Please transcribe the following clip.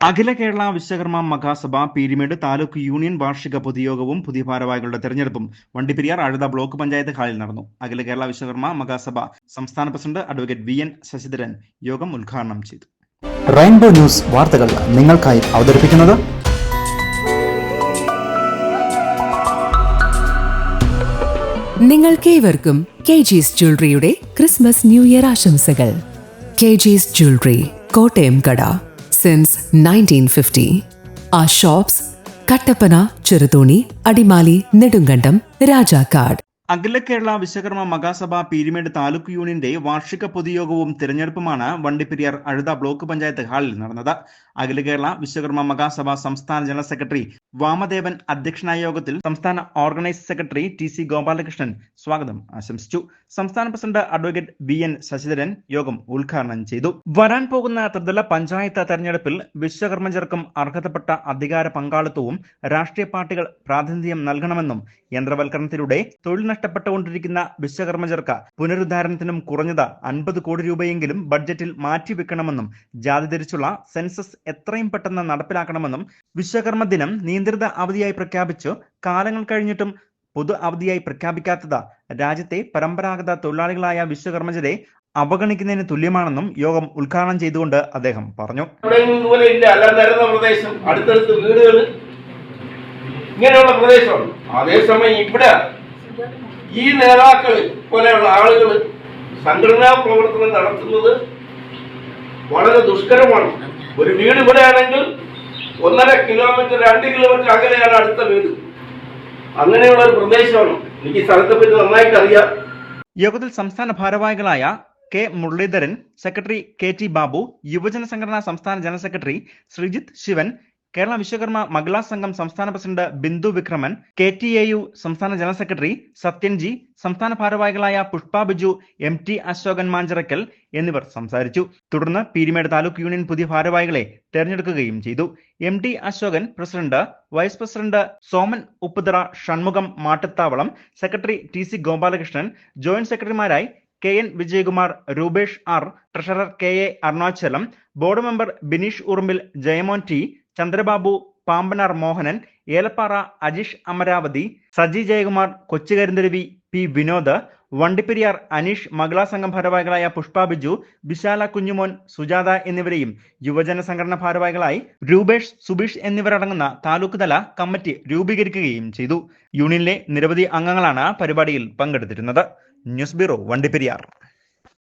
അഖില Kerala Vishwakarma Mahasabha Peermade taluk union വാർഷിക പൊതുയോഗവും പുതിയ ഭാരവാഹികളുടെ തെരഞ്ഞെടുപ്പും വണ്ടിപ്പെരിയാർ അഴുത ബ്ലോക്ക് പഞ്ചായത്ത് ഹാളിൽ നടന്നു. അഖില കേരള വിശ്വകർമ്മ മഹാസഭ സംസ്ഥാന president advocate V N Sasidharan യോഗം ഉദ്ഘാടനം ചെയ്തു. റെയിൻബോ ന്യൂസ് വാർത്തകൾ നിങ്ങൾക്കായി അവതരിപ്പിക്കുന്നത് നിങ്ങൾക്കേവർക്കും കെജീസ് ജ്വല്ലറിയുടെ ക്രിസ്മസ് ന്യൂ ഇയർ ആശംസകൾ. കെജീസ് ജ്വല്ലറി, കോട്ടയം കട. Since 1950. Our shops, Kattapana, Cherutoni, Adimali, Nedungandam, Rajakad. അഖില കേരള വിശ്വകർമ്മ മഹാസഭ പീരുമേട് താലൂക്ക് യൂണിയന്റെ വാർഷിക പൊതുയോഗവും തിരഞ്ഞെടുപ്പുമാണ് വണ്ടിപ്പെരിയാർ അഴുത ബ്ലോക്ക് പഞ്ചായത്ത് ഹാളിൽ നടന്നത്. അഖില കേരള വിശ്വകർമ്മ മഹാസഭ സംസ്ഥാന ജനറൽ സെക്രട്ടറി വാമദേവൻ അധ്യക്ഷനായ യോഗത്തിൽ സംസ്ഥാന ഓർഗനൈസ് സെക്രട്ടറി ടി.സി. ഗോപാലകൃഷ്ണൻ സ്വാഗതം ആശംസിച്ചു. സംസ്ഥാന president advocate V N Sasidharan യോഗം ഉദ്ഘാടനം ചെയ്തു. വരാൻ പോകുന്ന ത്രിതല പഞ്ചായത്ത് തെരഞ്ഞെടുപ്പിൽ വിശ്വകർമ്മജർക്കും അർഹതപ്പെട്ട അധികാര പങ്കാളിത്തവും രാഷ്ട്രീയ പാർട്ടികൾ പ്രാതിനിധ്യം നൽകണമെന്നും യന്ത്രവൽക്കരണത്തിലൂടെ തൊഴിൽ നഷ്ടപ്പെട്ടുകൊണ്ടിരിക്കുന്ന വിശ്വകർമ്മജർക്ക് പുനരുദ്ധാരണത്തിനും കുറഞ്ഞത് 50 കോടി രൂപയെങ്കിലും ബഡ്ജറ്റിൽ മാറ്റിവെക്കണമെന്നും ജാതി തിരിച്ചുള്ള സെൻസസ് എത്രയും പെട്ടെന്ന് നടപ്പിലാക്കണമെന്നും വിശ്വകർമ്മ ദിനം നിയന്ത്രിത അവധിയായി പ്രഖ്യാപിച്ചു കാലങ്ങൾ കഴിഞ്ഞിട്ടും പൊതു അവധിയായി പ്രഖ്യാപിക്കാത്തത് രാജ്യത്തെ പരമ്പരാഗത തൊഴിലാളികളായ വിശ്വകർമ്മജരെ അവഗണിക്കുന്നതിന് തുല്യമാണെന്നും യോഗം ഉദ്ഘാടനം ചെയ്തുകൊണ്ട് അദ്ദേഹം പറഞ്ഞു. അടുത്തടുത്ത് വീടുകൾ ഇങ്ങനെയുള്ള പ്രദേശമാണ്. അതേസമയം ഇവിടെ ഈ നേതാക്കൾ പോലെയുള്ള ആളുകൾ സംഘടനാ പ്രവർത്തനം നടത്തുന്നത് വളരെ ദുഷ്കരമാണ്. ഒരു വീട് ഇവിടെ ആണെങ്കിൽ 1.5 കിലോമീറ്റർ 2 കിലോമീറ്റർ അകലെയാണ് അടുത്ത വീട്. അങ്ങനെയുള്ള ഒരു പ്രദേശമാണ്. എനിക്ക് ഈ സ്ഥലത്തെ പറ്റി നന്നായിട്ട് അറിയാം. യോഗത്തിൽ സംസ്ഥാന ഭാരവാഹികളായ K Muraleedharan, secretary K T Babu, യുവജന സംഘടനാ സംസ്ഥാന ജനറൽ സെക്രട്ടറി ശ്രീജിത്ത് ശിവൻ, കേരള വിശ്വകർമ്മ മഹിളാ സംഘം സംസ്ഥാന പ്രസിഡന്റ് ബിന്ദു വിക്രമൻ, KTAU സംസ്ഥാന ജനറൽ സെക്രട്ടറി സത്യൻജി, സംസ്ഥാന ഭാരവാഹികളായ പുഷ്പ ബിജു, MT അശോകൻ മാഞ്ചറക്കൽ എന്നിവർ സംസാരിച്ചു. തുടർന്ന് പീരുമേട് താലൂക്ക് യൂണിയൻ പുതിയ ഭാരവാഹികളെ തെരഞ്ഞെടുക്കുകയും ചെയ്തു. MT Ashokan president, vice president Soman Upputhara, Shanmugham Mattathavalam, secretary TC Gopalakrishnan, joint സെക്രട്ടറിമാരായി KN Vijayakumar, Rupesh R, treasurer KA Arunachalam, board member Bineesh Urumbil, Jayamon T, Chandrababu, Pambanar Mohanan, Elappara Ajeesh Amaravathi, Saji Jayakumar, Kochukarintharuvi P Vinod, Vandiperiyar Aneesh, മഹിളാ സംഘം ഭാരവാഹികളായ പുഷ്പ ബിജു, വിശാല കുഞ്ഞുമോൻ, സുജാത എന്നിവരെയും യുവജന സംഘടന ഭാരവാഹികളായി രൂപേഷ്, സുബീഷ് എന്നിവരടങ്ങുന്ന താലൂക്ക് തല കമ്മിറ്റി രൂപീകരിക്കുകയും ചെയ്തു. യൂണിയനിലെ നിരവധി അംഗങ്ങളാണ് പരിപാടിയിൽ പങ്കെടുത്തിരുന്നത്. News bureau, Vandiperiyar.